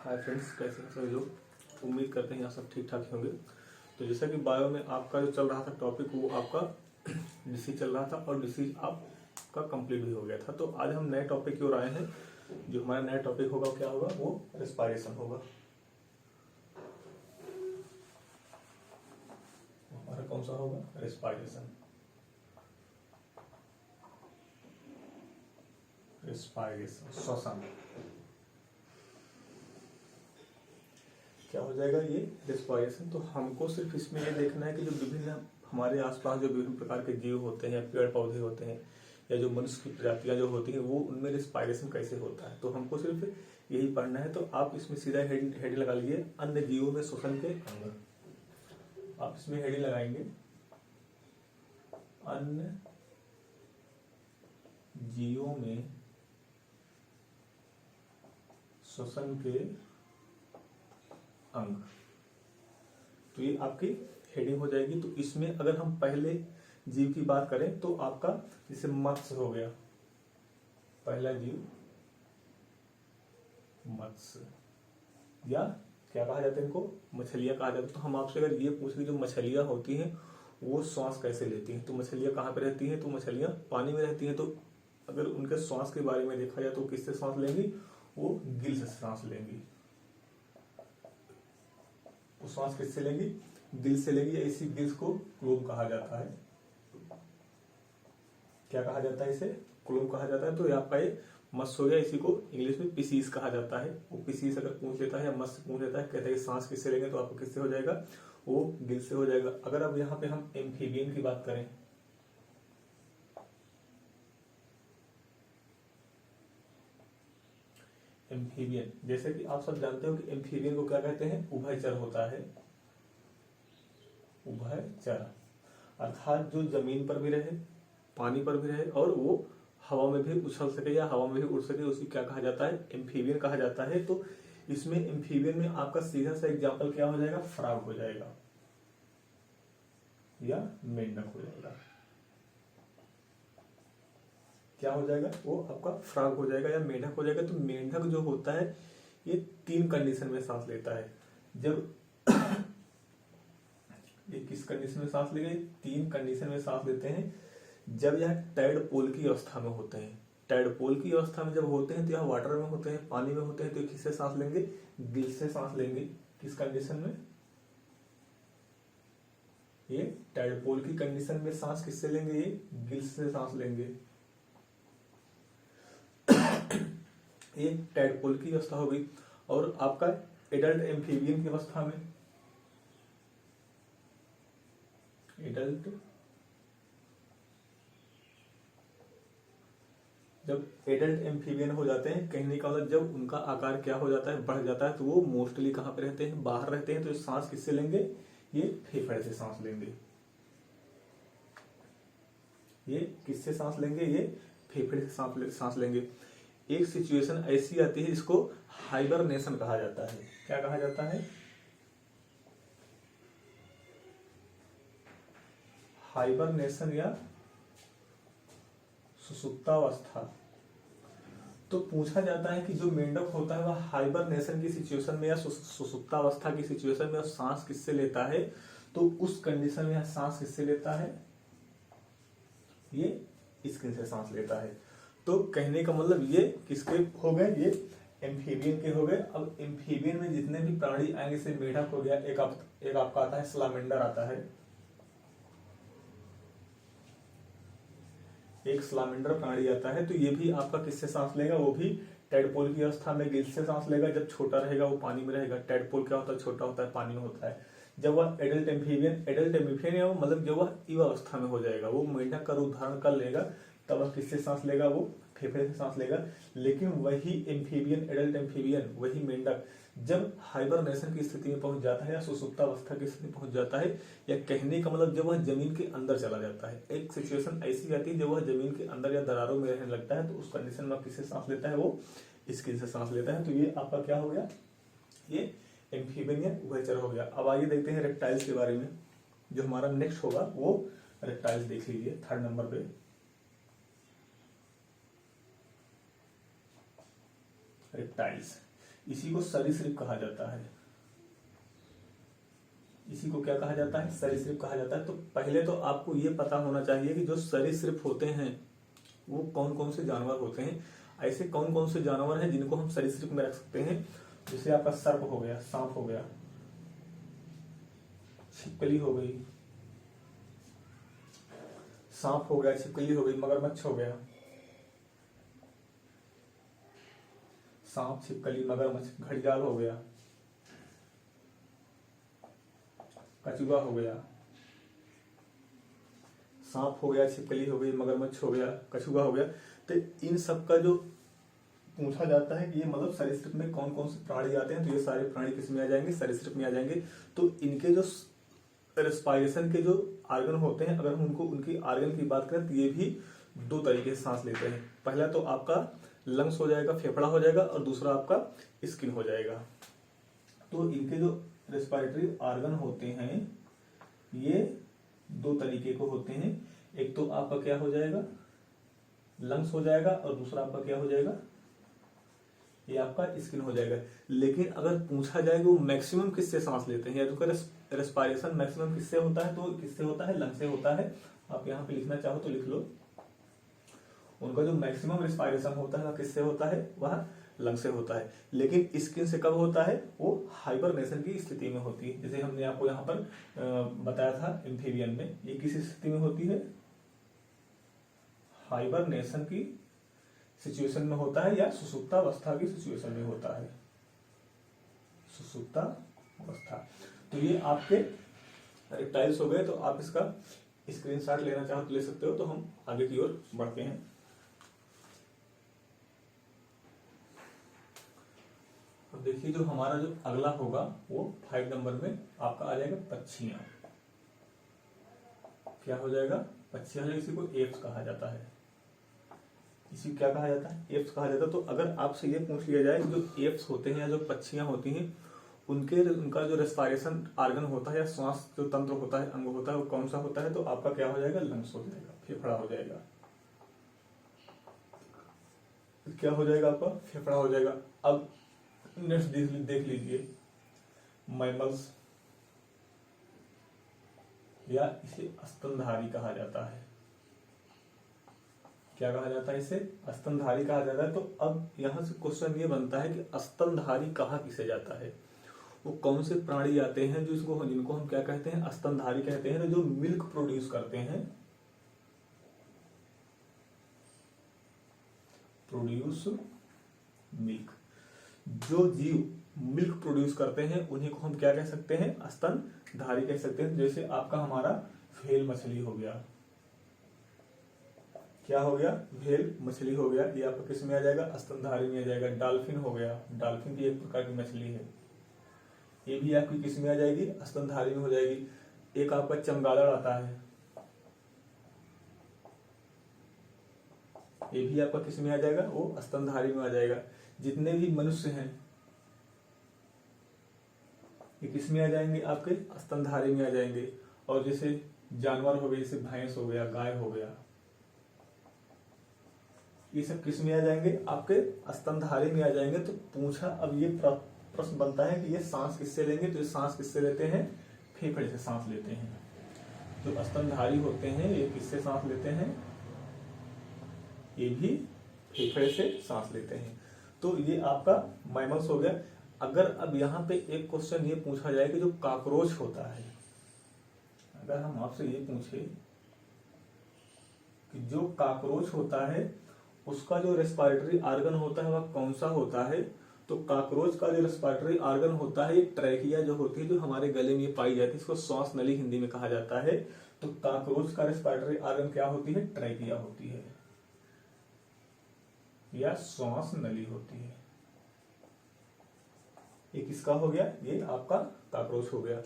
Hi friends, कैसे हैं सभी लोग। उम्मीद करते हैं आप सब ठीक ठाक होंगे। तो जैसा कि बायो में आपका जो चल रहा था टॉपिक, वो आपका डिसीज चल रहा था और डिसीज आपका कंप्लीट भी हो गया था। तो आज हम नए टॉपिक की ओर आए हैं। जो हमारा नया टॉपिक होगा क्या होगा, वो रेस्पायरेशन होगा। हमारा कौन सा होगा? रेस्पायरेशन। रेस्पायरेशन श्वसन। क्या हो जाएगा ये रेस्पायरेशन। तो हमको सिर्फ इसमें ये देखना है कि जो विभिन्न हमारे आसपास जो विभिन्न प्रकार के जीव होते हैं, पेड़ पौधे होते हैं, या जो मनुष्य की प्रजातियां जो होती हैं, वो उनमें रेस्पायरेशन कैसे होता है। तो हमको सिर्फ यही पढ़ना है। तो आप इसमें सीधा हेडिंग लगा लीजिए, अन्य जीवों में श्वसन के अंग। आप इसमें हेडिंग लगाएंगे, अन्य जीवों में श्वसन के अंग। तो ये आपकी हेडिंग हो जाएगी। तो इसमें अगर हम पहले जीव की बात करें तो आपका जैसे मत्स्य हो गया, पहला जीव मत्स्य, या क्या कहा जाता है इनको, मछलियां कहा जाता है। तो हम आपसे अगर ये पूछे कि जो मछलियां होती हैं वो श्वास कैसे लेती हैं, तो मछलियां कहाँ पे रहती हैं? तो मछलियां पानी में रहती हैं। तो अगर उनके श्वास के बारे में देखा जाए तो किससे श्वास लेंगी? वो गिल से सांस लेंगी। वो श्वास किससे लेंगी? गिल से लेंगी। इसी गिल्स को क्लोम कहा जाता है। क्या कहा जाता है? इसे क्लोम कहा जाता है। तो ये आपका ये मत्स्य हो गया, इसी को इंग्लिश में पिसीस कहा जाता है। वो पिसीस अगर पूछ लेता है या मत्स्य पूछ लेता है, कहता है कि सांस किससे लेंगे, तो आपको किससे हो जाएगा? वो गिल से हो जाएगा। अगर अब यहाँ पे हम एम्फीबियन की बात करें, एम्फीबियन, जैसे कि आप सब जानते हो कि एम्फीबियन को क्या कहते हैं? उभयचर होता है। उभयचर अर्थात जो जमीन पर भी रहे, पानी पर भी रहे, और वो हवा में भी उछल सके या हवा में भी उड़ सके, उसी क्या कहा जाता है? एम्फीबियन कहा जाता है। तो इसमें एम्फीबियन में आपका सीधा सा एग्जाम्पल क्या हो जाएगा? फ्रॉग हो जाएगा या मेंढक हो जाएगा। क्या हो जाएगा? वो आपका फ्रॉग हो जाएगा या मेंढक हो जाएगा। तो मेंढक जो होता है ये 3 कंडीशन में सांस लेता है। जब ये किस कंडीशन में सांस लेंगे? 3 कंडीशन में सांस लेते हैं। जब यह टैडपोल की अवस्था में होते हैं, टैडपोल की अवस्था में जब होते हैं तो यह वाटर में होते हैं, पानी में होते हैं, तो किससे सांस लेंगे? गिल से सांस लेंगे। किस कंडीशन में? ये टैडपोल की कंडीशन में सांस किससे लेंगे? ये गिल से सांस लेंगे। ये टैडपोल की अवस्था हो गई। और आपका एडल्ट एम्फीबियन की अवस्था में, एडल्ट जब एडल्ट एम्फीबियन हो जाते हैं, कहने का मतलब जब उनका आकार क्या हो जाता है? बढ़ जाता है। तो वो मोस्टली कहाँ पे रहते हैं? बाहर रहते हैं। तो सांस किससे लेंगे? ये फेफड़े से सांस लेंगे। ये किससे सांस लेंगे? ये फेफड़े से सांस लेंगे। एक सिचुएशन ऐसी आती है जिसको हाइबरनेशन कहा जाता है। क्या कहा जाता है? हाइबरनेशन या सुसुप्तावस्था। तो पूछा जाता है कि जो मेंढक होता है वह हाइबरनेशन की सिचुएशन में या सुसुप्तावस्था की सिचुएशन में सांस किससे लेता है? तो उस कंडीशन में सांस किससे लेता है? ये स्किन से सांस लेता है। तो कहने का मतलब ये किसके हो गए? ये एम्फीबियन के हो गए। अब एम्फीबियन में जितने भी प्राणी आएंगे, जैसे मेढक हो गया, एक आपका आता है सलामेंडर आता है, एक सलामेंडर प्राणी आता है। तो ये भी आपका किससे सांस लेगा? वो भी टैडपोल की अवस्था में गिल से सांस लेगा। जब छोटा रहेगा वो पानी में रहेगा। टैडपोल क्या होता है? छोटा होता है, पानी में होता है। जब वह एडल्ट एम्फीबियन मतलब जब वह युवा अवस्था में हो जाएगा, वो मेंढक का रूप धारण कर लेगा, तब वह किससे सांस लेगा? वो फेफड़े से सांस लेगा। लेकिन वही एम्फीबियन, एडल्ट एम्फीबियन, वही मेंढक जब हाइबरनेशन की स्थिति में पहुंच जाता है या सुसुप्तावस्था की स्थिति में पहुंच जाता है, या कहने का मतलब जब वह जमीन के अंदर चला जाता है, एक सिचुएशन ऐसी आती है जब वह जमीन के अंदर या दरारों में रहने लगता है, तो उस कंडीशन में किससे सांस लेता है? वो स्किन से सांस लेता है। तो ये आपका क्या हो गया? ये एम्फीबियन या उभयचर हो गया। अब आइए देखते हैं रेप्टाइल्स के बारे में। जो हमारा नेक्स्ट होगा वो रेप्टाइल्स देख लीजिए 3rd नंबर पे। रेप्टाइल्स इसी को सरीसृप कहा जाता है। इसी को क्या कहा जाता है? सरीसृप कहा जाता है। तो पहले तो आपको ये पता होना चाहिए कि जो सरीसृप होते हैं वो कौन कौन से जानवर होते हैं। ऐसे कौन कौन से जानवर हैं जिनको हम सरीसृप में रख सकते हैं? जैसे आपका सर्प हो गया, सांप हो गया, छिपकली हो गई, सांप हो गया, छिपकली हो गई, मगरमच्छ हो गया, सांप, छिपकली, मगरमच्छ, घड़ियाल हो गया, कछुआ हो गया, सांप हो गया, छिपकली हो गई, मगरमच्छ हो गया, कछुआ हो गया। तो इन सब का जो पूछा जाता है कि ये मतलब सरीसृप में कौन कौन से प्राणी आते हैं, तो ये सारे प्राणी किस में आ जाएंगे? सरीसृप में आ जाएंगे। तो इनके जो रेस्पायरेशन के जो आर्गन होते हैं, अगर हम उनको उनकी आर्गन की बात करें तो ये भी दो तरीके से सांस लेते हैं। पहला तो आपका लंग्स हो जाएगा, फेफड़ा हो जाएगा, और दूसरा आपका स्किन हो जाएगा। तो इनके जो रेस्पिरेटरी आर्गन होते हैं ये दो तरीके को होते हैं। एक तो आपका क्या हो जाएगा? लंग्स हो जाएगा, और दूसरा आपका क्या हो जाएगा? ये आपका स्किन हो जाएगा। लेकिन अगर पूछा जाए कि वो मैक्सिमम किससे सांस लेते हैं, या तो रेस्पिरेशन मैक्सिमम किससे होता है, तो किससे होता है? लंग से होता है। आप यहाँ पे लिखना चाहो तो लिख लो। उनका जो मैक्सिमम रेस्पिरेशन होता है वह किससे होता है? वह लंग से होता है। लेकिन स्किन से कब होता है? वो हाइबरनेशन की स्थिति में होती है। जैसे हमने आपको यहाँ पर बताया था एम्फीबियन में, ये किस स्थिति में होती है? हाइबरनेशन की सिचुएशन में होता है, या सुसुप्तावस्था की सिचुएशन में होता है। सुसुप्तावस्था। तो ये आपके रेप्टाइल्स हो गए। तो आप इसका स्क्रीनशॉट लेना चाहो तो ले सकते हो। तो हम आगे की ओर बढ़ते हैं। अब देखिए जो हमारा जो अगला होगा वो 5 नंबर में आपका आ जाएगा पक्षियां। क्या हो जाएगा? पक्षियां। इसी को एप्स कहा जाता है। इसी क्या कहा जाता है? एप्स कहा जाता है। तो अगर आपसे ये पूछ लिया जाए जो एप्स होते हैं या जो पक्षियां होती हैं उनका जो रेस्पिरेशन आर्गन होता है या श्वास जो तंत्र होता है, अंग होता है, वो कौन सा होता है? तो आपका क्या हो जाएगा? लंग्स हो जाएगा, फेफड़ा हो जाएगा। क्या हो जाएगा? आपका फेफड़ा हो जाएगा। अब नेक्स्ट देख लीजिए, मैमल्स, या इसे स्तनधारी कहा जाता है। क्या कहा जाता है? इसे स्तनधारी कहा जाता है। तो अब यहां से क्वेश्चन ये बनता है कि स्तनधारी कहा किसे जाता है? वो कौन से प्राणी आते हैं जिनको हम क्या कहते हैं? स्तनधारी कहते हैं। तो जो मिल्क प्रोड्यूस करते हैं, प्रोड्यूस मिल्क, जो जीव मिल्क प्रोड्यूस करते हैं उन्हीं को हम क्या कह सकते हैं? स्तनधारी कह सकते हैं। जैसे आपका हमारा व्हेल मछली हो गया। क्या हो गया? व्हेल मछली हो गया। ये आपका किस में आ जाएगा? स्तनधारी में आ जाएगा। डॉल्फिन हो गया। डॉल्फिन भी एक प्रकार की मछली है। ये भी आपकी किस में आ जाएगी? स्तनधारी में हो जाएगी। एक आपका चमगादड़ आता है, ये भी आपका किस में आ जाएगा? वो स्तनधारी में आ जाएगा। जितने भी मनुष्य हैं ये किस में आ जाएंगे? आपके स्तनधारी में आ जाएंगे। और जैसे जानवर हो गए, जैसे भैंस हो गया, गाय हो गया, ये सब किस में आ जाएंगे? आपके स्तनधारी में आ जाएंगे। तो पूछा अब ये प्रश्न बनता है कि ये सांस किससे लेंगे? तो ये सांस किससे लेते हैं? फेफड़े से सांस लेते हैं। जो स्तनधारी होते हैं ये किससे सांस लेते हैं? ये भी फेफड़े से सांस लेते हैं। तो ये आपका मैमल्स हो गया। अगर अब यहाँ पे एक क्वेश्चन ये पूछा जाए कि जो कॉकरोच होता है, अगर हम आपसे ये पूछे कि जो कॉकरोच होता है उसका जो रेस्पिरेटरी आर्गन होता है वह कौन सा होता है? तो कॉकरोच का जो रेस्पिरेटरी आर्गन होता है ये ट्रैकिया जो होती है, जो हमारे गले में पाई जाती है, इसको श्वास नली हिंदी में कहा जाता है। तो कॉकरोच का रेस्पिरेटरी आर्गन क्या होती है? ट्रैकिया होती है, या श्वास नली होती है। ये किसका हो गया? ये आपका कॉकरोच हो गया।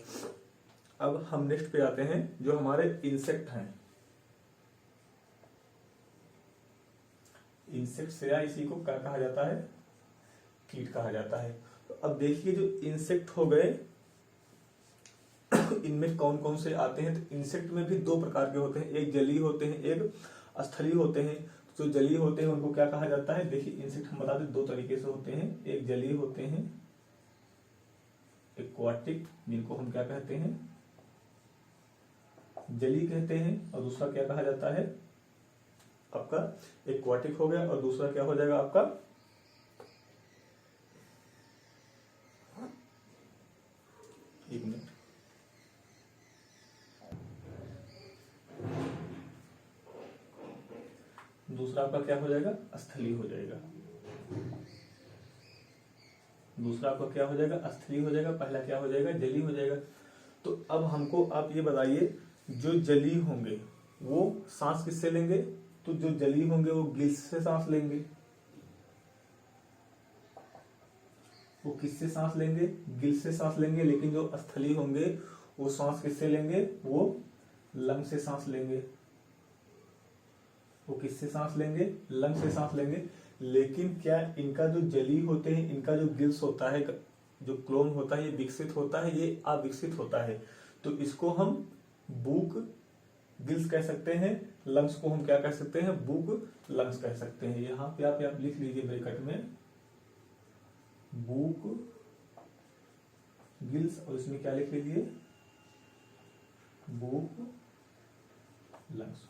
अब हम नेक्स्ट पे आते हैं जो हमारे इंसेक्ट हैं। इंसेक्ट या इसी को क्या कहा जाता है? कीट कहा जाता है। तो अब देखिए जो इंसेक्ट हो गए इनमें कौन कौन से आते हैं? तो इंसेक्ट में भी दो प्रकार के होते हैं, एक जलीय होते हैं, एक स्थलीय होते हैं। जो जलीय होते हैं उनको क्या कहा जाता है? देखिए इंसेक्ट हम बता दें दो तरीके से होते हैं, एक जलीय होते हैं एक्वाटिक, जिनको हम क्या कहते हैं? जलीय कहते हैं, और दूसरा क्या कहा जाता है? आपका एक्वाटिक हो गया, और दूसरा क्या हो जाएगा आपका? एक मिनट, दूसरा आपका क्या हो जाएगा? स्थलीय हो जाएगा। दूसरा आपका क्या हो जाएगा? स्थलीय हो जाएगा। पहला क्या हो जाएगा? जलीय हो जाएगा। तो अब हमको आप ये बताइए, जो जलीय होंगे वो सांस किससे लेंगे? तो जो जलीय होंगे वो गिल्स से सांस लेंगे। वो किससे सांस लेंगे? गिल्स से सांस लेंगे। लेकिन जो स्थलीय होंगे वो सांस किससे लेंगे? वो लंग से सांस लेंगे। वो किससे सांस लेंगे? लंग से सांस लेंगे। लेकिन क्या इनका जो जलीय होते हैं, इनका जो गिल्स होता है, जो क्लोम होता है, ये विकसित होता है, ये अविकसित होता है। तो इसको हम बुक गिल्स कह सकते हैं, लंग्स को हम क्या कह सकते हैं? बुक लंग्स कह सकते हैं। यहाँ पे आप लिख लीजिए ब्रैकेट में बुक गिल्स, और इसमें क्या लिख लीजिए? Book lungs.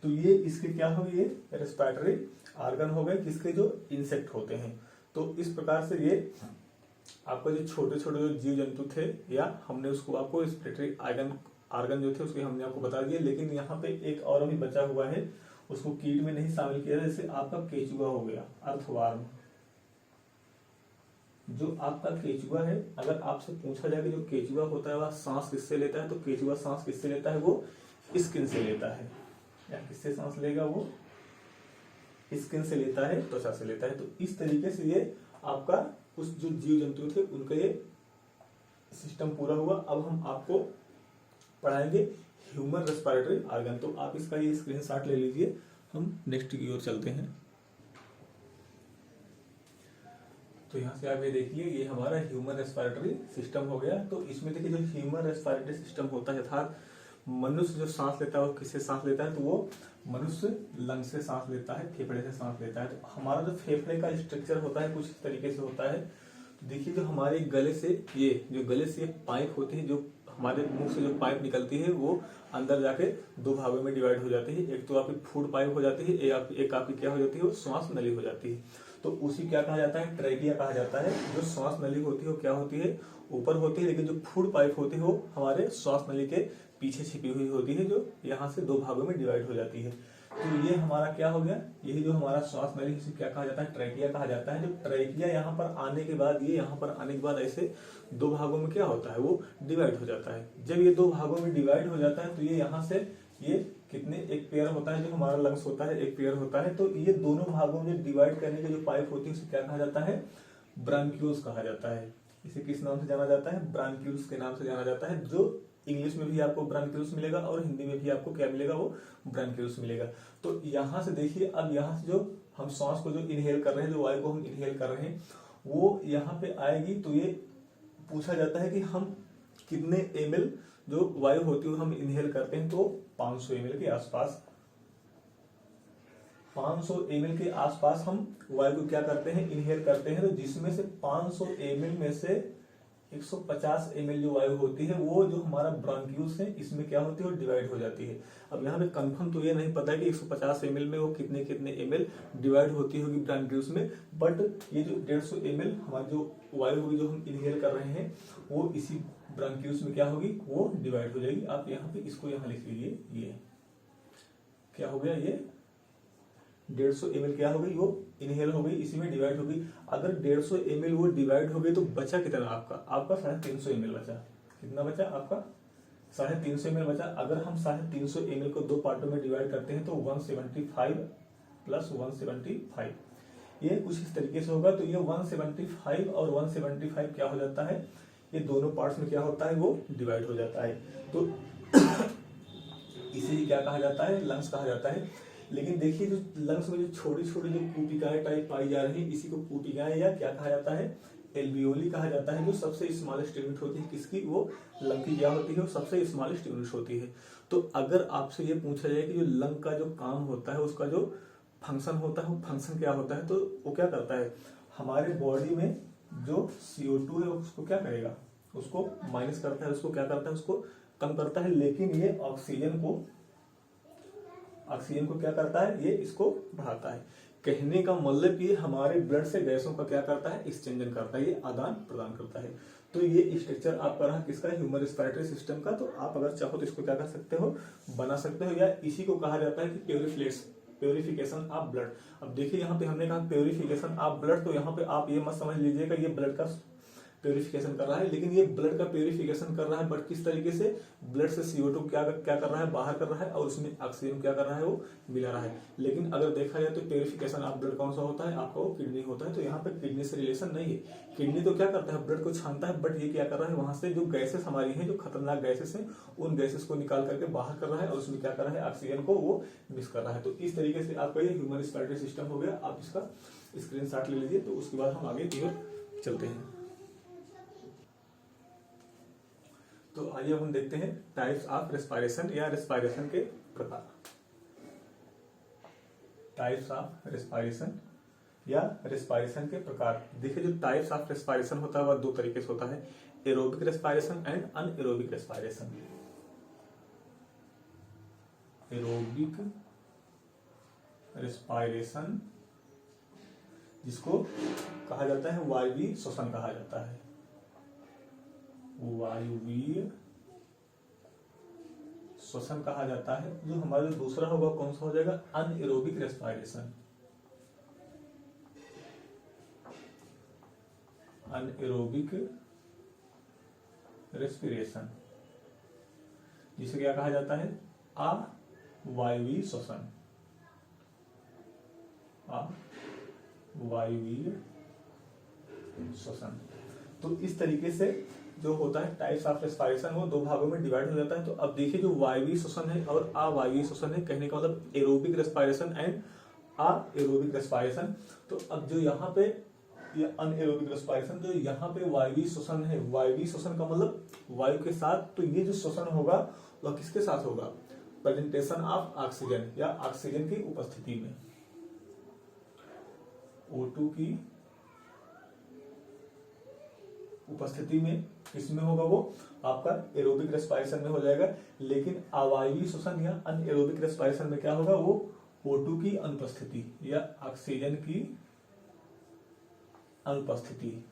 तो ये इसके क्या हो गए? ये रेस्पिरेटरी ऑर्गन हो गए, किसके? जो इंसेक्ट होते हैं। तो इस प्रकार से ये आपका जो छोटे छोटे जो जीव जंतु थे, या हमने उसको आपको रेस्पिरेटरी ऑर्गन जो थे उसके हमने आपको बता दिए। लेकिन यहाँ पे एक और अभी बचा हुआ है, उसको कीट में नहीं शामिल किया। जैसे आपका केचुआ हो गया, अर्थवार्म। जो आपका केचुआ है, अगर आपसे पूछा जाए कि जो केचुआ होता है वह सांस किससे लेता है, तो केचुआ सांस किससे लेता है? वो स्किन से लेता है। या किससे सांस लेगा? वो स्किन से लेता है, त्वचा से लेता है। तो इस तरीके से ये आपका उस जो जीव जंतु थे उनका ये सिस्टम पूरा हुआ। अब हम आपको पढ़ाएंगे ह्यूमन रेस्पिरेटरी ऑर्गन। तो आप इसका ये स्क्रीनशॉट ले लीजिए, हम नेक्स्ट की ओर चलते हैं। तो यहाँ से आप ये देखिए, ये हमारा ह्यूमन रेस्पिरेटरी सिस्टम हो गया। तो इसमें देखिए जो ह्यूमन रेस्पिरेटरी सिस्टम होता है, अर्थात मनुष्य जो सांस लेता है वो किससे सांस लेता है? तो वो मनुष्य लंग से सांस लेता है, फेफड़े से सांस लेता है। तो हमारा जो फेफड़े का स्ट्रक्चर होता है कुछ इस तरीके से होता है। तो देखिए जो हमारे गले से ये पाइप होती है, जो हमारे मुंह से जो पाइप निकलती है वो अंदर जाके दो भागों में डिवाइड हो जाती है। एक तो आपकी फूड पाइप हो जाती है, एक आपकी क्या हो जाती है? वो श्वास नली हो जाती है। तो उसी क्या कहा जाता है? ट्रैकिया कहा जाता है। जो श्वास नली होती है वो क्या होती है? ऊपर होती है। लेकिन जो फूड पाइप होती है वो हमारे श्वास नली के पीछे छिपी हुई होती है, जो यहाँ से दो भागों में डिवाइड हो जाती है। तो ये हमारा क्या हो गया? यही जो हमारा श्वास नली, इसे क्या कहा जाता है? ट्रैकिया कहा जाता है। जो ट्रैकिया यहाँ पर आने के बाद, ये यहाँ पर आने के बाद ऐसे दो भागों में क्या होता है? वो डिवाइड हो जाता है। जब ये दो भागों में डिवाइड हो जाता है तो ये यहाँ से ये कितने, एक पेयर होता है, जो हमारा लंग्स होता है एक पेयर होता है। तो ये दोनों भागों में डिवाइड करने की जो पाइप होती है उसे क्या कहा जाता है? ब्रांक्यूल्स कहा जाता है। इसे किस नाम से जाना जाता है? ब्रांक्यूल्स के नाम से जाना जाता है। जो इंग्लिश में भी आपको ब्रांक्यूल्स मिलेगा और हिंदी में भी आपको क्या मिलेगा? वो ब्रांक्यूल्स मिलेगा। तो यहाँ से देखिए, अब यहाँ से जो हम सांस को जो इनहेल कर रहे हैं, जो वायु को हम इनहेल कर रहे हैं, वो यहाँ पे आएगी। तो ये पूछा जाता है कि हम कितने ml जो वायु होती है हम इनहेल करते हैं? तो 500 ml के आसपास, 500 ml के आसपास हम वायु को क्या करते हैं? इनहेल करते हैं। तो जिसमें से 500 ml में से 150 ml जो वायु होती है वो जो हमारा ब्रांक्यूल्स है इसमें क्या होती है? वो डिवाइड हो जाती है। अब यहाँ पे कंफर्म तो ये नहीं पता है कि 150 ml में वो कितने कितने ml डिवाइड होती होगी ब्रांक्यूल्स में, बट ये जो 150 ml हमारी जो वायु होगी जो हम इनहेल कर रहे हैं वो इसी ब्रांक्यूल्स में क्या होगी? वो डिवाइड हो जाएगी। आप यहाँ पे इसको यहाँ लिख लीजिए, ये क्या हो गया? ये 150 ml क्या हो गई? वो इनहेल हो गई, इसी में डिवाइड हो गई। अगर 150 ml वो डिवाइड हो गई तो बचा कितना आपका? आपका 350 ml बचा। कितना बचा आपका? 350 ml बचा। अगर हम 350 ml को दो पार्टों में डिवाइड करते हैं तो 175 प्लस 175 ये कुछ इस तरीके से होगा। तो ये 175 और 175 क्या हो जाता है? ये दोनों पार्ट्स में क्या होता है? वो डिवाइड हो जाता है। तो इसे क्या कहा जाता है? लंग्स कहा जाता है। लेकिन देखिए जो लंग्स में जो छोटी छोटी जो कूपिकाएं टाइप पाई जा रही है, इसी को कूपिकाएं या क्या कहा जाता है? एल्वियोली कहा जाता है। जो सबसे स्मॉलेस्ट यूनिट होती है किसकी? वो लंग की क्या होती है? वो सबसे स्मॉलेस्ट यूनिट होती है। तो अगर आपसे ये पूछा जाए कि जो लंग का जो काम होता है, उसका जो फंक्शन होता है, वो फंक्शन क्या होता है, तो वो क्या करता है, हमारे बॉडी में जो CO2 है उसको क्या करेगा, उसको माइनस करता है, उसको क्या करता है, उसको कम करता है। लेकिन ये ऑक्सीजन को क्या करता है, ये इसको बढ़ाता है। कहने का मतलब ये हमारे ब्लड से गैसों का क्या करता है, एक्सचेंजन करता है, ये आदान प्रदान करता है। तो ये स्ट्रक्चर आपका रहा किसका, ह्यूमन रेस्पिरेटरी सिस्टम का। तो आप अगर चाहो तो इसको क्या कर सकते हो, बना सकते हो, या इसी को कहा जाता है कि प्योरिफिकेशन ऑफ ब्लड। अब देखिए यहाँ पे हमने कहा प्योरिफिकेशन ऑफ ब्लड, तो यहाँ पे आप ये मत समझ लीजिएगा ये ब्लड का प्योरिफिकेशन कर रहा है, लेकिन ये ब्लड का प्योरिफिकेशन कर रहा है, बट किस तरीके से, ब्लड से CO2 क्या कर रहा है, बाहर कर रहा है, और उसमें ऑक्सीजन क्या कर रहा है, वो मिला रहा है। लेकिन अगर देखा जाए तो प्योरिफिकेशन ऑफ ब्लड कौन सा होता है, आपका वो किडनी होता है। तो यहाँ पे किडनी से रिलेशन नहीं है। किडनी तो क्या करता है, ब्लड को छानता है, बट ये क्या कर रहा है, वहां से जो गैसेस हमारी हैं, जो खतरनाक गैसेस हैं, उन गैसेस को निकाल करके बाहर कर रहा है, और उसमें क्या कर रहा है, ऑक्सीजन को वो मिक्स कर रहा है। तो इस तरीके से आपका ये ह्यूमन रेस्पिरेटरी सिस्टम हो गया। आप इसका स्क्रीनशॉट ले लीजिए, तो उसके बाद हम आगे की ओर चलते हैं। तो आइए हम देखते हैं टाइप्स ऑफ रेस्पिरेशन या रेस्पिरेशन के प्रकार। टाइप्स ऑफ रेस्पिरेशन या रेस्पिरेशन के प्रकार। देखिए जो टाइप्स ऑफ रेस्पिरेशन होता है वह दो तरीके से होता है, aerobic respiration and anaerobic respiration. Aerobic respiration जिसको कहा जाता है वायवीय श्वसन कहा जाता है, वायवीय श्वसन कहा जाता है। जो हमारा दूसरा होगा कौन सा हो जाएगा, अनएरोबिक रेस्पिरेशन। अनएरोबिक रेस्पिरेशन जिसे क्या कहा जाता है, अवायवीय श्वसन। अवायवीय श्वसन। तो इस तरीके से जो होता है टाइप्स ऑफ रेस्पिरेशन वो दो भागों में डिवाइड हो जाता है। तो अब देखिए जो वायवीय श्वसन है और अवायवीय श्वसन है, कहने का मतलब एरोबिक रेस्पिरेशन एंड अएरोबिक रेस्पिरेशन। तो अब जो यहाँ पे ये अनएरोबिक रेस्पिरेशन, जो यहाँ पे वायवीय श्वसन है, वायवीय श्वसन का मतलब वायु के साथ, तो ये जो श्वसन होगा वह किसके साथ होगा, प्रेजेंटेशन ऑफ ऑक्सीजन या ऑक्सीजन की उपस्थिति में, O2 की उपस्थिति में। किसमें होगा, वो आपका एरोबिक रेस्पिरेशन में हो जाएगा। लेकिन अवायवीय श्वसन या अनएरोबिक रेस्पिरेशन में क्या होगा, वो O2 की अनुपस्थिति या ऑक्सीजन की अनुपस्थिति।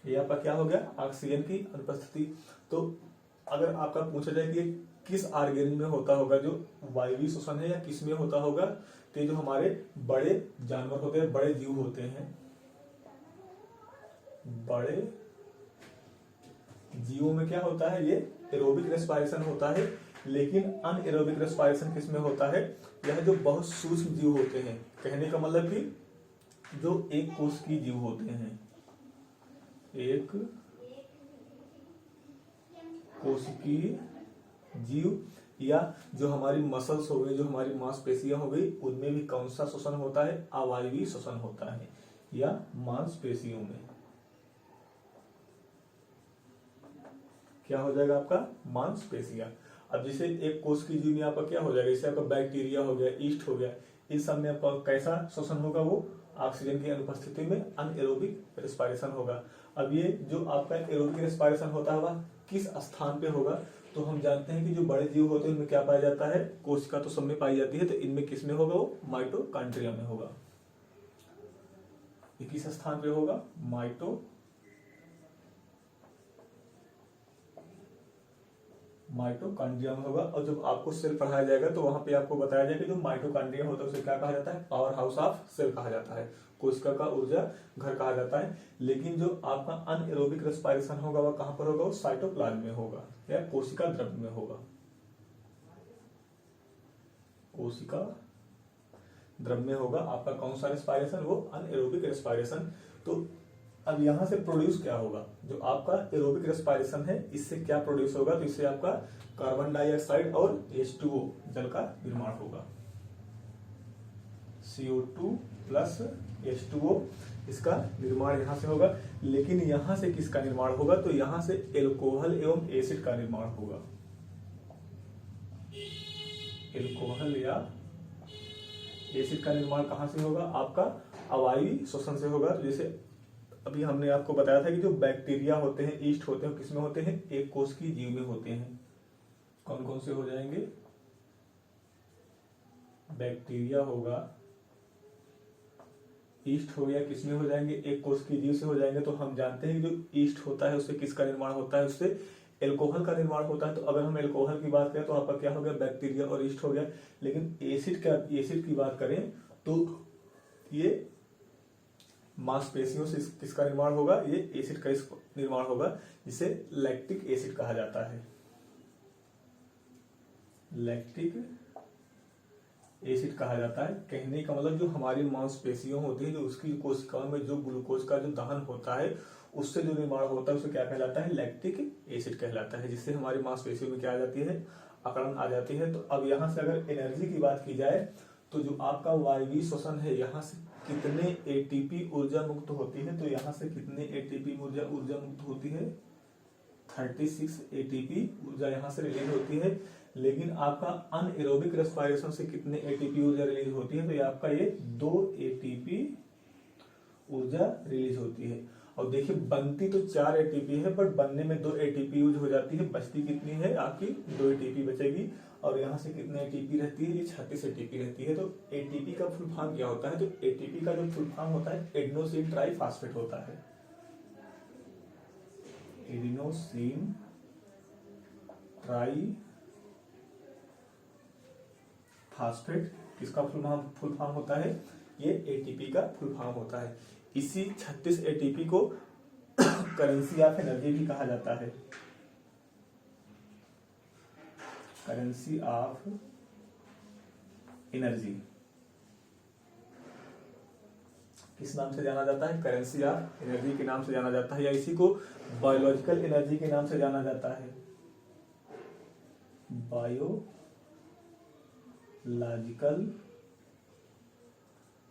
ये आपका क्या हो गया, ऑक्सीजन की अनुपस्थिति। तो अगर आपका पूछा जाए कि किस ऑर्गेनिज्म में होता होगा जो वायवीय श्वसन है, या किस में होता होगा, तो जो हमारे बड़े जानवर होते हैं, बड़े जीव होते हैं, बड़े जीवों में क्या होता है, ये एरोबिक रेस्पिरेशन होता है। लेकिन अनएरोबिक रेस्पिरेशन किस में होता है, यह जो बहुत सूक्ष्म जीव होते हैं, कहने का मतलब कि जो एक कोश की जीव होते हैं, एक कोशिकीय जीव, या जो हमारी मसल्स हो गई, जो हमारी मांसपेशियां हो गई, उनमें भी कौन सा श्वसन होता है, अवायवीय श्वसन होता है, या मांसपेशियों में क्या हो जाएगा आपका, मांसपेशियां। अब जैसे एक कोश की जीव में आपका क्या हो जाएगा, जैसे आपका बैक्टीरिया हो गया, ईस्ट हो गया, इस सब में आपका कैसा श्वसन होगा, वो ऑक्सीजन की अनुपस्थिति में अनएरोबिक रेस्पिरेशन होगा। अब ये जो आपका एरोबिक रेस्पिरेशन होता है किस स्थान पे होगा, तो हम जानते हैं कि जो बड़े जीव होते हैं उनमें क्या पाया जाता है, कोशिका तो सब में पाई जाती है, तो इनमें किस में होगा, वो माइटोकॉन्ड्रिया में होगा। ये किस स्थान पे होगा, माइटोकॉन्ड्रिया में होगा। और जब आपको सेल पढ़ाया जाएगा तो वहां पे आपको बताया जाएगा कि जो माइटोकॉन्ड्रिया होता है उसे क्या कहा जाता है, पावर हाउस ऑफ सेल कहा जाता है, कोशिका का ऊर्जा घर कहा जाता है। लेकिन जो आपका अनएरोबिक रेस्पिरेशन होगा वह कहां पर होगा, वो साइटोप्लाज्म में होगा या कोशिका द्रव्य में होगा, कोशिका द्रव्य में होगा आपका कौन सा रेस्पिरेशन, वो अनएरोबिक रेस्पिरेशन। तो अब यहां से प्रोड्यूस क्या होगा, जो आपका एरोबिक रेस्पिरेशन है इससे क्या प्रोड्यूस होगा, तो इससे आपका कार्बन डाइऑक्साइड और H2O जल का निर्माण होगा, CO2 प्लस H2O, इसका निर्माण यहां से होगा। लेकिन यहां से किसका निर्माण होगा, तो यहां से एल्कोहल एवं एसिड का निर्माण होगा, एल्कोहल या एसिड का निर्माण कहाँ से होगा? आपका अवायवीय श्वसन से होगा। तो जैसे अभी हमने आपको बताया था कि जो बैक्टीरिया होते हैं, ईस्ट होते हैं, किसमें होते हैं? एक कोश की जीव में होते हैं। कौन कौन से हो जाएंगे? बैक्टीरिया होगा, ईस्ट हो गया, किसमें हो जाएंगे? एक कोश की जीव से हो जाएंगे। तो हम जानते हैं कि जो ईस्ट होता है उससे किसका निर्माण होता है? उससे एल्कोहल का निर्माण होता है। तो अगर हम एल्कोहल की बात करें तो आपका क्या हो गया? बैक्टीरिया और ईस्ट हो गया। लेकिन एसिड की बात करें तो ये मांसपेशियों से किसका निर्माण होगा? ये एसिड का निर्माण होगा, जिसे लैक्टिक एसिड कहा जाता है। लैक्टिक एसिड कहा जाता है। कहने का मतलब जो हमारी मांसपेशियों होती है, जो उसकी कोशिकाओं में जो ग्लूकोज का जो दहन होता है, उससे जो निर्माण होता है उसे क्या कहलाता है? लैक्टिक एसिड कहलाता है, जिससे हमारी मांसपेशियों में क्या आ जाती है? अकड़न आ जाती है। तो अब यहाँ से अगर एनर्जी की बात की जाए तो जो आपका वायवीय श्वसन है, यहाँ से कितने एटीपी ऊर्जा मुक्त होती है? तो यहाँ से कितने एटीपी ऊर्जा मुक्त होती है? 36 एटीपी ऊर्जा यहाँ से रिलीज होती है। लेकिन आपका अनएरोबिक रेस्पिरेशन से कितने एटीपी ऊर्जा रिलीज होती है? तो ये आपका ये 2 एटीपी ऊर्जा रिलीज होती है। और देखिए बनती तो 4 एटीपी है, बट बनने में 2 एटीपी यूज हो जाती है। बचती कितनी है? आपकी 2 एटीपी बचेगी। और यहाँ से कितने एटीपी रहती है? ये 36 एटीपी रहती है। तो एटीपी का फुल फॉर्म क्या होता है? तो एटीपी का जो फुल फॉर्म होता है एडेनोसिन ट्राइफॉस्फेट होता है। एडेनोसिन ट्राइफॉस्फेट किसका फुल फॉर्म होता है? ये एटीपी का फुल फॉर्म होता है। इसी 36 एटीपी को करेंसी ऑफ एनर्जी भी कहा जाता है। करेंसी ऑफ एनर्जी किस नाम से जाना जाता है? करेंसी ऑफ एनर्जी के नाम से जाना जाता है, या इसी को बायोलॉजिकल एनर्जी के नाम से जाना जाता है। बायोलॉजिकल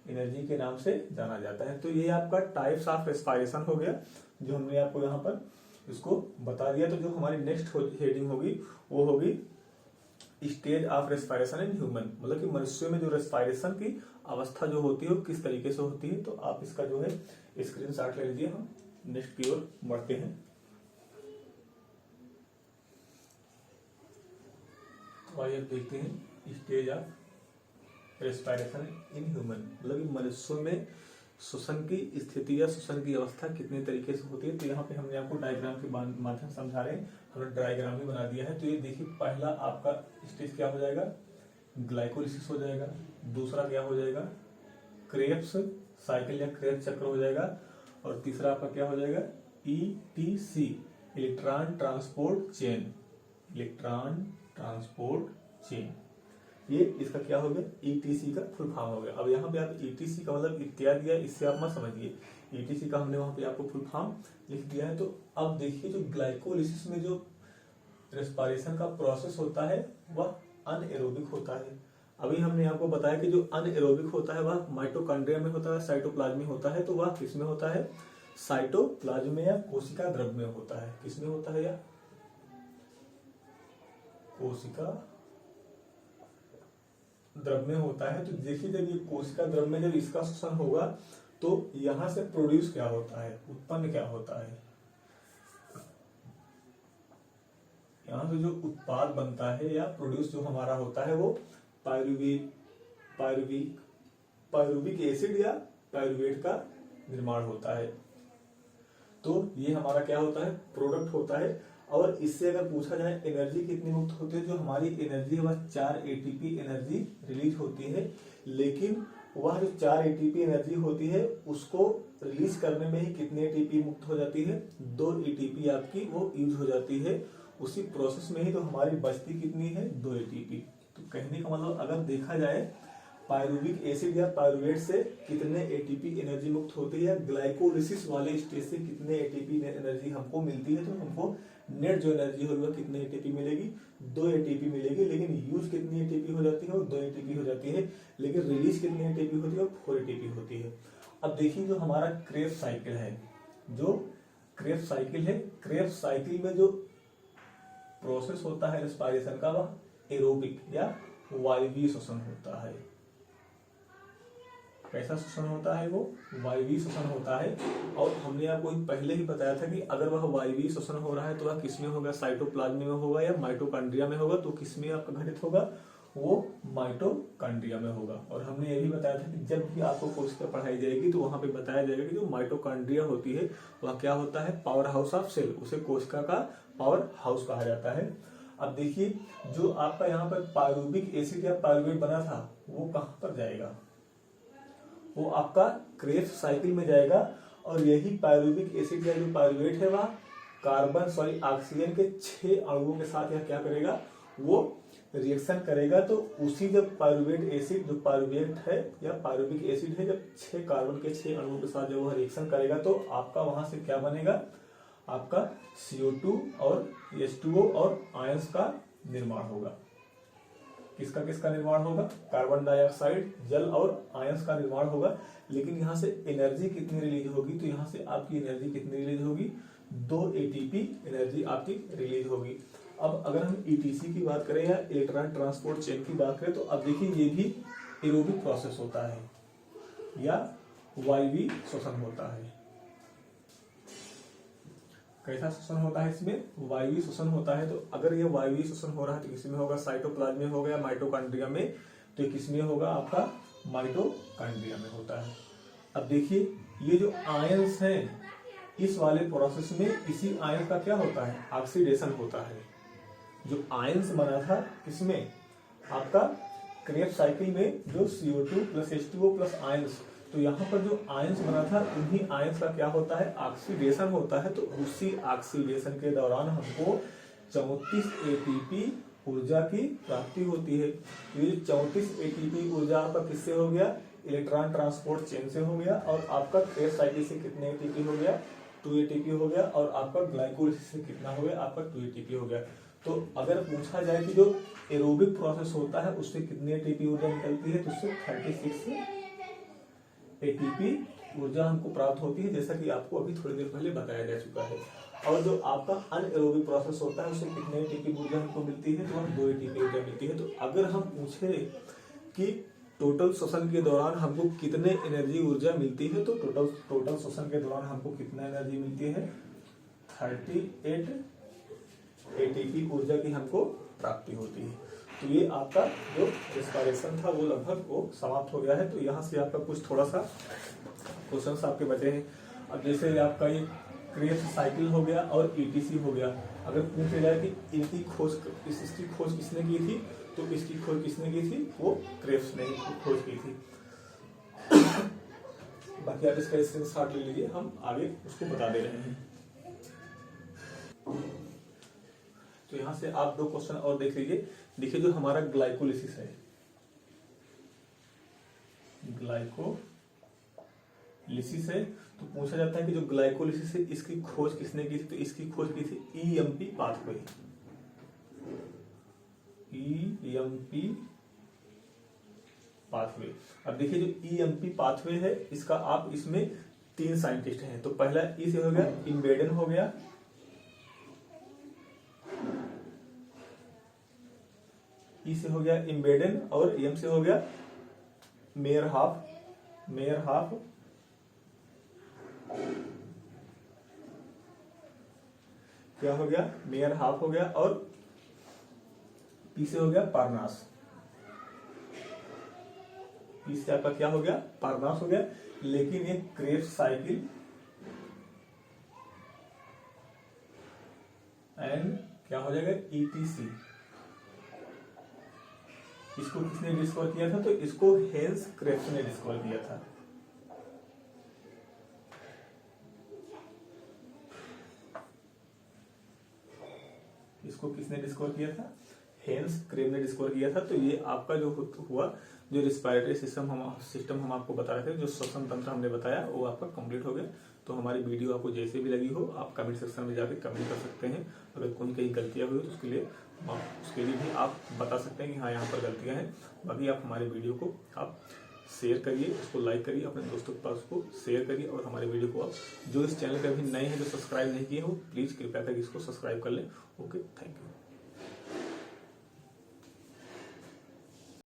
एनर्जी के नाम से जाना जाता है। तो ये आपका टाइप्स ऑफ रेस्पिरेशन हो गया, जो हमने आपको यहाँ पर इसको बता दिया। तो जो हमारी नेक्स्ट हेडिंग होगी वो होगी stage of respiration in human, मतलब कि मनुष्यों में जो रेस्पिरेशन की अवस्था जो होती है वो किस तरीके से होती है। तो आप इसका जो है स्क्रीनशॉट ले लीजिए। हम नेक्स्ट की ओर बढ़ते हैं। तो आइए देखते हैं stage of respiration in human, मतलब कि मनुष्यों में श्वसन की स्थिति या श्वसन की अवस्था कितने तरीके से होती है। तो यहाँ पे हमने आपको डायग्राम के माध्यम से समझा रहे हैं, हमने डायग्राम भी बना दिया है। तो ये देखिए पहला आपका स्टेज क्या हो जाएगा? ग्लाइकोलिसिस हो जाएगा। दूसरा क्या हो जाएगा? क्रेब्स साइकिल या क्रेब्स चक्र हो जाएगा। और तीसरा आपका क्या हो जाएगा? ETC electron transport chain. Electron transport chain, ये इसका क्या हो गया? ETC का फुल फॉर्म हो गया। अब यहाँ पे आप ETC का मतलब इत्यादि है, इससे आप मत समझिए। ETC का हमने वहां पे आपको फुल फॉर्म लिख दिया है। तो अब देखिए जो ग्लाइकोलिसिस में जो रेस्पिरेशन का प्रोसेस होता है वह अनएरोबिक होता है। अभी हमने आपको बताया कि जो अनएरोबिक होता है वह माइटोकॉन्ड्रिया में होता है, साइटोप्लाज्म में होता है। तो वह किसमें होता है? साइटोप्लाज्म में या कोशिका द्रव्य में होता है। किसमें होता है? या कोशिका द्रव्य में होता है। तो देखिए जब ये कोशिका द्रव्य में जब इसका श्वसन होगा तो यहां से प्रोड्यूस क्या होता है? उत्पन्न क्या होता है? यहां से जो उत्पाद बनता है या प्रोड्यूस जो हमारा होता है वो पायरुविक एसिड या पायरुवेट का निर्माण होता है। तो ये हमारा क्या होता है? प्रोडक्ट होता है। और इससे अगर पूछा जाए एनर्जी कितनी मुक्त होती है, जो हमारी एनर्जी है वह 4 एटीपी एनर्जी रिलीज होती है। लेकिन वह जो 4 एटीपी एनर्जी होती है उसको रिलीज करने में ही कितने एटीपी मुक्त हो जाती है? 2 एटीपी आपकी वो यूज हो जाती है। उसी प्रोसेस में ही तो हमारी बचती कितनी है? 2 एटीपी। तो कहने का मतलब अगर देखा जाए पायरुविक एसिड या पायरुवेट से कितने एटीपी एनर्जी मुक्त होती है, ग्लाइकोलिसिस वाले स्टेज से कितने एटीपी एनर्जी हमको मिलती है, तो हमको नेट जो एनर्जी होगी वह कितने एटीपी मिलेगी? 2 एटीपी मिलेगी। लेकिन यूज कितनी एटीपी हो जाती है? वो 2 एटीपी हो जाती है। लेकिन रिलीज कितनी एटीपी होती है? 4 एटीपी होती है। अब देखिए जो हमारा क्रेब्स साइकिल है, जो क्रेब्स साइकिल है, क्रेब्स साइकिल में जो प्रोसेस होता है रेस्पिरेशन का वह एरोबिक या वायवीय श्वसन होता है। कैसा श्वसन होता है? वो वायवीय श्वसन होता है। और हमने आपको पहले ही बताया था कि अगर वह वायवीय श्वसन हो रहा है तो वह किसमें होगा? साइटोप्लाज्म में होगा या माइटोकॉन्ड्रिया में होगा। तो किसमें आपका घटित होगा? वो माइटोकॉन्ड्रिया में होगा। और हमने ये भी बताया था कि जब भी आपको कोशिका पढ़ाई जाएगी तो वहां पे बताया जाएगा कि जो माइटोकॉन्ड्रिया होती है वह क्या होता है? Power house of cell. उसे कोशिका का पावर हाउस कहा जाता है। अब देखिए, जो आपका यहाँ पर पायरुविक एसिड या पायरुवेट बना था वो कहाँ पर जाएगा? वो आपका क्रेब्स साइकिल में जाएगा। और यही पायरुविक एसिड या जो पायरुवेट है वह ऑक्सीजन के 6 अणुओं के साथ यह क्या करेगा? वो रिएक्शन करेगा। तो उसी जब पायरुवेट एसिड जो पायरुवेट है या पायरुविक एसिड है, जब 6 कार्बन के 6 अणुओं के साथ जब वह रिएक्शन करेगा तो आपका वहां से क्या बनेगा? आपका CO2 और H2O और आयंस का निर्माण होगा। किसका किसका निर्माण होगा? कार्बन डाइऑक्साइड, जल और आयंस का निर्माण होगा। लेकिन यहाँ से एनर्जी कितनी रिलीज होगी? तो यहाँ से आपकी एनर्जी कितनी रिलीज होगी? 2 ATP एनर्जी आपकी रिलीज होगी। अब अगर हम ETC की बात करें या इलेक्ट्रॉन ट्रांसपोर्ट चेन की बात करें तो अब देखिए ये भी एरोबिक प्रोसेस होता है या वायवीय श्वसन होता है। कैसा श्वसन होता है? इसमें वायवीय श्वसन होता है। तो अगर ये वायवीय श्वसन हो रहा है तो किसमें होगा? साइटोप्लाज्म में होगा या माइटोकॉन्ड्रिया में। तो किसमें होगा? आपका माइटोकॉन्ड्रिया में होता है। अब देखिए, ये जो आयंस हैं इस वाले प्रोसेस में इसी आयन का क्या होता है? ऑक्सीडेशन होता है। जो आयंस बना था किसमें? आपका क्रेब्स साइकिल में, जो CO2 + H2O + आयंस। तो यहाँ पर जो आयंस बना था उन्हीं आयंस का क्या होता है? ऑक्सीडेशन होता है। तो उसी ऑक्सीडेशन के दौरान हमको 34 ATP ऊर्जा की प्राप्ति होती है। ये 34 ATP ऊर्जा आपका किससे हो गया? इलेक्ट्रॉन ट्रांसपोर्ट चेन से हो गया। और आपका क्रेब्स साइकिल से कितने ATP हो गया? 2 ATP हो गया। और आपका ग्लाइकोलाइसिस से कितना हो गया? आपका 2 ATP हो गया। तो अगर पूछा जाए कि जो एरोबिक प्रोसेस होता है उससे कितनी ATP ऊर्जा निकलती है तो उससे 36 ATP ऊर्जा हमको प्राप्त होती है, जैसा कि आपको अभी थोड़ी देर पहले बताया जा चुका है। और जो आपका अनएरोबिक प्रोसेस होता है उससे कितने ATP ऊर्जा हमको मिलती है? तो हम 2 ATP ऊर्जा मिलती है। तो अगर हम पूछे कि टोटल श्वसन के दौरान हमको कितने एनर्जी ऊर्जा मिलती है तो टोटल श्वसन के दौरान हमको कितना एनर्जी मिलती है? 38 ATP ऊर्जा की हमको प्राप्ति होती है। तो ये आपका जो रेस्पिरेशन था वो लगभग वो समाप्त हो गया है। तो यहाँ से आपका कुछ थोड़ा सा क्वेश्चंस आपके बचे हैं। अब जैसे आपका ये क्रेब्स साइकिल हो गया और ETC हो गया। अगर पूछा जाए कि इसकी खोज किसने की थी तो इसकी खोज किसने की थी? वो क्रेब्स ने खोज की थी। बाकी आप इसका स्क्रीनशॉट ले लीजिए, हम आगे उसको बता दे रहे हैं। तो यहां से आप 2 क्वेश्चन और देख लीजिए। देखिए, जो हमारा ग्लाइकोलिसिस है, ग्लाइकोलिसिस है तो पूछा जाता है कि जो ग्लाइकोलिसिस है इसकी खोज किसने की थी? तो इसकी खोज की थी EMP पाथवे। EMP pathway. अब देखिए, जो EMP पाथवे है इसका आप इसमें 3 साइंटिस्ट हैं। तो पहला ई से हो गया इम्बेडेन हो गया, ई से हो गया इम्बेडेन और एम से हो गया मेयरहाफ। क्या हो गया? मेयरहाफ हो गया। और पी से हो गया पारनास। पी से आपका क्या हो गया? पारनास हो गया। लेकिन ये क्रेब्स साइकिल एंड क्या हो जाएगा? ETC। इसको किसने डिस्कवर किया था? तो इसको हेंस क्रेब्स ने डिस्कवर किया था। इसको किसने डिस्कवर किया था? हेंस क्रेब्स ने डिस्कवर किया था। तो ये आपका जो हुआ, जो रिस्पायरेटरी सिस्टम हम आपको बता रहे थे, जो श्वसन तंत्र हमने बताया वो आपका कंप्लीट हो गया। तो हमारी वीडियो आपको जैसे भी लगी हो आप कमेंट सेक्शन में जाकर कमेंट कर सकते हैं। अगर कोई कहीं गलतियां हुई तो उसके लिए भी आप बता सकते हैं कि हाँ यहाँ पर गलतियां हैं। बाकी आप हमारे वीडियो को आप शेयर करिए, उसको लाइक करिए, अपने दोस्तों के पास उसको शेयर करिए। और हमारे वीडियो को आप जो इस चैनल पे अभी नए हैं, जो सब्सक्राइब नहीं किए हो, प्लीज़ कृपया करके इसको सब्सक्राइब कर लें। Okay, thank you.